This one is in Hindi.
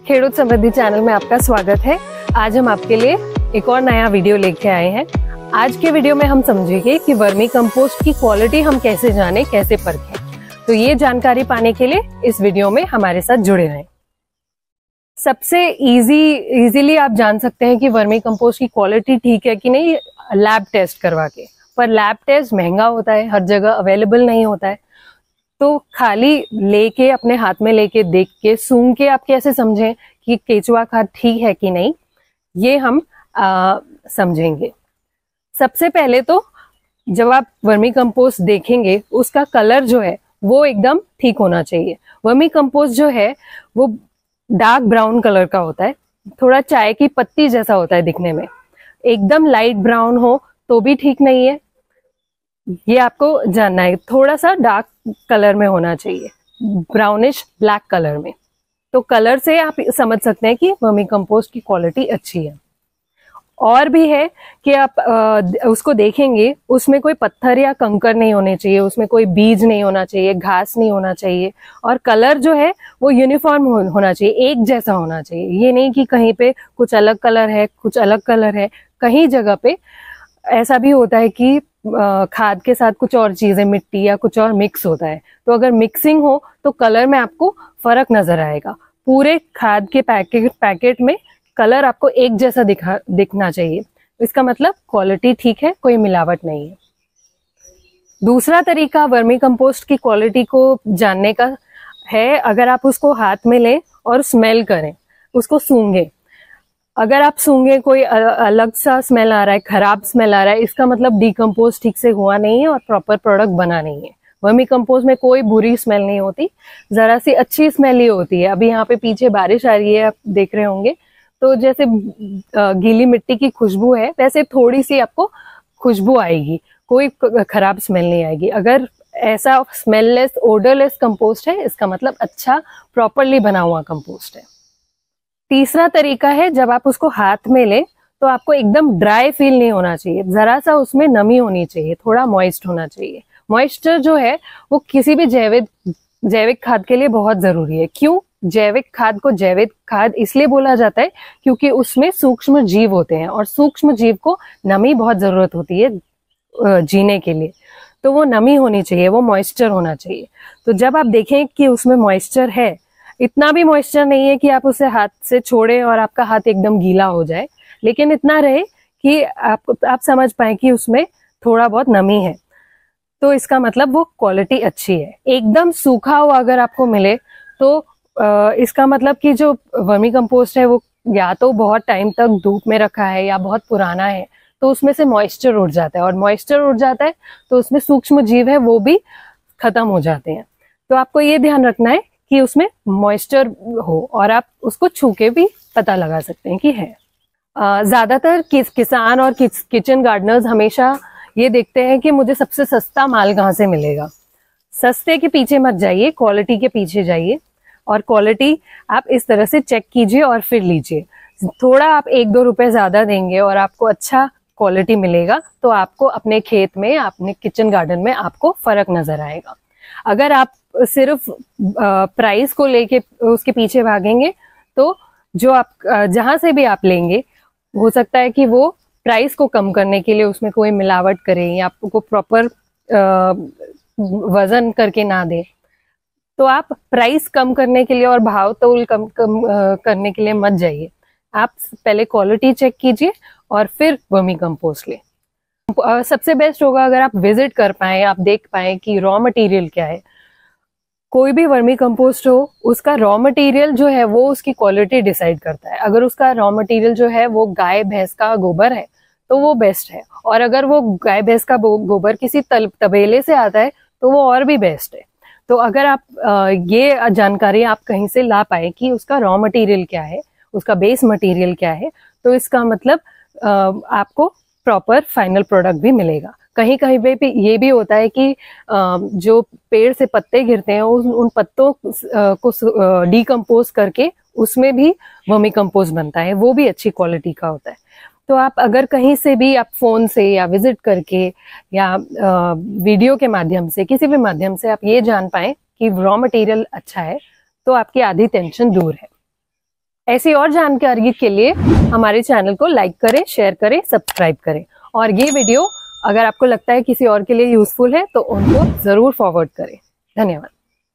खेडूत समृद्धि चैनल में आपका स्वागत है। आज हम आपके लिए एक और नया वीडियो लेके आए हैं। आज के वीडियो में हम समझेंगे कि वर्मी कंपोस्ट की क्वालिटी हम कैसे जाने, कैसे परखें। तो ये जानकारी पाने के लिए इस वीडियो में हमारे साथ जुड़े रहें। सबसे इजीली आप जान सकते हैं कि वर्मी कंपोस्ट की क्वालिटी ठीक है कि नहीं, लैब टेस्ट करवा के। पर लैब टेस्ट महंगा होता है, हर जगह अवेलेबल नहीं होता है। तो खाली लेके, अपने हाथ में लेके, देख के, सूंघ के आप कैसे समझें कि केचुआ खाद ठीक है कि नहीं, ये हम समझेंगे। सबसे पहले तो जब आप वर्मी कंपोस्ट देखेंगे, उसका कलर जो है वो एकदम ठीक होना चाहिए। वर्मी कंपोस्ट जो है वो डार्क ब्राउन कलर का होता है, थोड़ा चाय की पत्ती जैसा होता है दिखने में। एकदम लाइट ब्राउन हो तो भी ठीक नहीं है, ये आपको जानना है। थोड़ा सा डार्क कलर में होना चाहिए, ब्राउनिश ब्लैक कलर में। तो कलर से आप समझ सकते हैं कि वर्मी कंपोस्ट की क्वालिटी अच्छी है। और भी है कि आप उसको देखेंगे, उसमें कोई पत्थर या कंकर नहीं होने चाहिए, उसमें कोई बीज नहीं होना चाहिए, घास नहीं होना चाहिए, और कलर जो है वो यूनिफॉर्म होना चाहिए, एक जैसा होना चाहिए। ये नहीं कि कहीं पे कुछ अलग कलर है, कुछ अलग कलर है। कहीं जगह पे ऐसा भी होता है कि खाद के साथ कुछ और चीजें, मिट्टी या कुछ और मिक्स होता है। तो अगर मिक्सिंग हो तो कलर में आपको फर्क नजर आएगा। पूरे खाद के पैकेट में कलर आपको एक जैसा दिखना चाहिए। इसका मतलब क्वालिटी ठीक है, कोई मिलावट नहीं है। दूसरा तरीका वर्मी कंपोस्ट की क्वालिटी को जानने का है, अगर आप उसको हाथ में लें और स्मेल करें, उसको सूंघें। अगर आप सूंघे कोई अलग सा स्मेल आ रहा है, खराब स्मेल आ रहा है, इसका मतलब डीकम्पोज ठीक से हुआ नहीं है और प्रॉपर प्रोडक्ट बना नहीं है। वर्मी कंपोज में कोई बुरी स्मेल नहीं होती, जरा सी अच्छी स्मेल ही होती है। अभी यहाँ पे पीछे बारिश आ रही है, आप देख रहे होंगे, तो जैसे गीली मिट्टी की खुशबू है, वैसे थोड़ी सी आपको खुशबू आएगी, कोई खराब स्मेल नहीं आएगी। अगर ऐसा स्मेललेस, ओडरलेस कंपोस्ट है, इसका मतलब अच्छा प्रॉपरली बना हुआ कंपोस्ट है। तीसरा तरीका है, जब आप उसको हाथ में लें तो आपको एकदम ड्राई फील नहीं होना चाहिए, जरा सा उसमें नमी होनी चाहिए, थोड़ा मॉइस्ट होना चाहिए। मॉइस्चर जो है वो किसी भी जैविक खाद के लिए बहुत जरूरी है। क्यों? जैविक खाद को जैविक खाद इसलिए बोला जाता है क्योंकि उसमें सूक्ष्म जीव होते हैं, और सूक्ष्म जीव को नमी बहुत जरूरत होती है जीने के लिए। तो वो नमी होनी चाहिए, वो मॉइस्चर होना चाहिए। तो जब आप देखें कि उसमें मॉइस्चर है, इतना भी मॉइस्चर नहीं है कि आप उसे हाथ से छोड़ें और आपका हाथ एकदम गीला हो जाए, लेकिन इतना रहे कि आप समझ पाए कि उसमें थोड़ा बहुत नमी है, तो इसका मतलब वो क्वालिटी अच्छी है। एकदम सूखा हुआ अगर आपको मिले तो इसका मतलब कि जो वर्मी कंपोस्ट है वो या तो बहुत टाइम तक धूप में रखा है या बहुत पुराना है, तो उसमें से मॉइस्चर उड़ जाता है, और मॉइस्चर उड़ जाता है तो उसमें सूक्ष्म जीव है वो भी खत्म हो जाते हैं। तो आपको ये ध्यान रखना है कि उसमें मॉइस्चर हो, और आप उसको छू के भी पता लगा सकते हैं कि है। ज्यादातर किसान और किचन गार्डनर्स हमेशा ये देखते हैं कि मुझे सबसे सस्ता माल कहाँ से मिलेगा। सस्ते के पीछे मत जाइए, क्वालिटी के पीछे जाइए, और क्वालिटी आप इस तरह से चेक कीजिए और फिर लीजिए। थोड़ा आप 1-2 रुपए ज्यादा देंगे और आपको अच्छा क्वालिटी मिलेगा, तो आपको अपने खेत में, अपने किचन गार्डन में आपको फर्क नजर आएगा। अगर आप सिर्फ प्राइस को लेके उसके पीछे भागेंगे तो जो आप जहां से भी आप लेंगे, हो सकता है कि वो प्राइस को कम करने के लिए उसमें कोई मिलावट करे या आपको प्रॉपर वजन करके ना दे। तो आप प्राइस कम करने के लिए और भाव तोल कम करने के लिए मत जाइए। आप पहले क्वालिटी चेक कीजिए और फिर वर्मी कंपोस्ट ले। सबसे बेस्ट होगा अगर आप विजिट कर पाए, आप देख पाए कि रॉ मटेरियल क्या है। कोई भी वर्मी कंपोस्ट हो, उसका रॉ मटेरियल जो है वो उसकी क्वालिटी डिसाइड करता है। अगर उसका रॉ मटेरियल जो है वो गाय भैंस का गोबर है तो वो बेस्ट है, और अगर वो गाय भैंस का गोबर किसी तबेले से आता है तो वो और भी बेस्ट है। तो अगर आप ये जानकारी आप कहीं से ला पाए कि उसका रॉ मटेरियल क्या है, उसका बेस मटेरियल क्या है, तो इसका मतलब आपको प्रॉपर फाइनल प्रोडक्ट भी मिलेगा। कहीं कहीं पे ये भी होता है कि जो पेड़ से पत्ते गिरते हैं उन पत्तों को डीकम्पोज करके उसमें भी वर्मी कंपोस्ट बनता है, वो भी अच्छी क्वालिटी का होता है। तो आप अगर कहीं से भी आप फोन से या विजिट करके या वीडियो के माध्यम से, किसी भी माध्यम से आप ये जान पाए कि रॉ मटेरियल अच्छा है, तो आपकी आधी टेंशन दूर है। ऐसी और जानकारी के लिए हमारे चैनल को लाइक करें, शेयर करें, सब्सक्राइब करें। और ये वीडियो अगर आपको लगता है किसी और के लिए यूजफुल है तो उनको जरूर फॉरवर्ड करें। धन्यवाद।